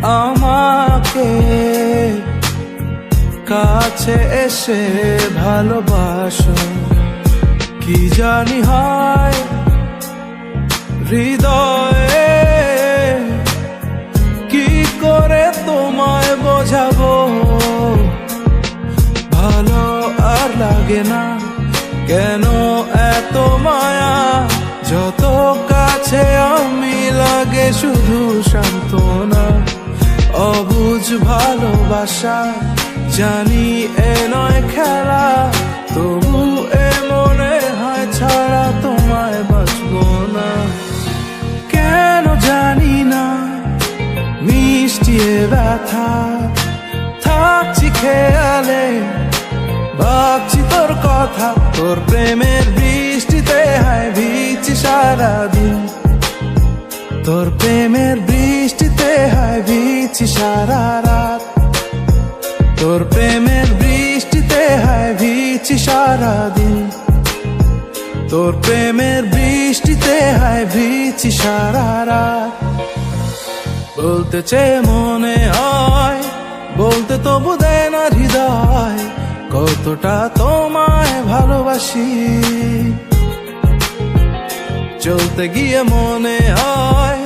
আমাকে কাছে এসে ভালোবাসো, কি জানি হয় হৃদয়ে, কি করে তোমায় বোঝাবো। ভালো আর লাগে না কেন এত মায়া, যত কাছে আমি লাগে শুধু সান্ত্বনা। অবুঝ ভালোবাসা জানি এ নয় খেলা, তবু এ মনে হয় ছাড়া তোমায় বাঁচবো না। কেন জানি না মিষ্টি এ ব্যথা, থাকছি খেয়ালে ভাবছি তোর কথা। তোর প্রেমের বৃষ্টিতে হায় ভিজছি সারাদিন, তোর প্রেমের বৃষ্টিতে হায় ভিজছি সারা রাত, তোর প্রেমের বৃষ্টিতে হায় ভিজছি সারাদিন, তোর প্রেমের বৃষ্টিতে হায় ভিজছি সারা রাত। বলতে চেয়ে মনে হয়, বলতে তবু দেয় না হৃদয়, কতটা তোমায় ভালোবাসি। চলতে গিয়ে মনে হয়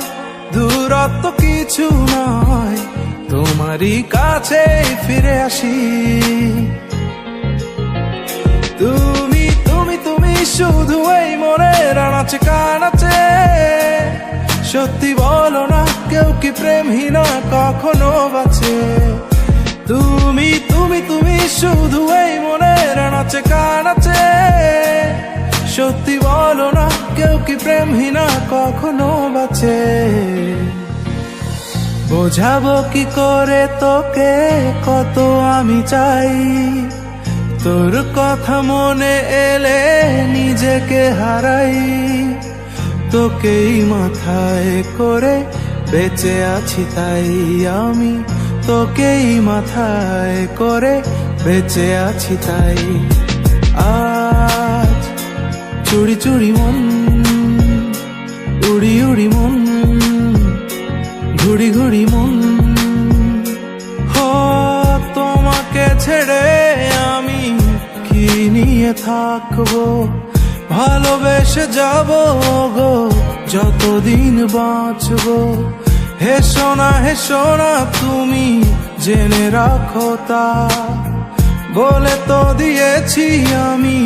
দূরত্ব কিছু নয়, তোমারই কাছে ফিরে আসি। তুমি তুমি তুমি শুধু এই মনের আনাচে কানাচে, সত্যি বলো না কেউ কি প্রেমহীনা কখনো বাঁচে। তুমি তুমি তুমি শুধু এই মনের আনাচে কানাচে, সত্যি বলো না কেউ কি প্রেমহীনা কখনো বাঁচে। বোঝাবো কি করে তোকে কত আমি চাই, তোর কথা মনে এলে নিজেকে হারাই। তোকেই মাথায় করে বেঁচে আছি তাই আমি, তোকেই মাথায় করে বেঁচে আছি তাই। আজ চুরি চুরি মন, উড়ি উড়ি মন, ঘুড়ি ঘুড়ি মন, তোমাকে ছেড়ে আমি কি নিয়ে থাকবো। ভালোবেসে যাবো গো যতদিন বাঁচবো। হেসো না তুমি জেনে রাখো তা, বলে তো দিয়েছি আমি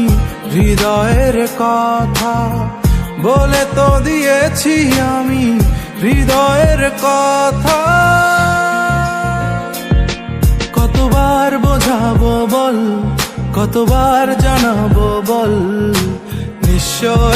হৃদয়ের কথা, বলে তো দিয়েছি আমি হৃদয়ের কথা। কতবার বোঝাবো বল, কতবার জানাবো বল, নিশ্চয়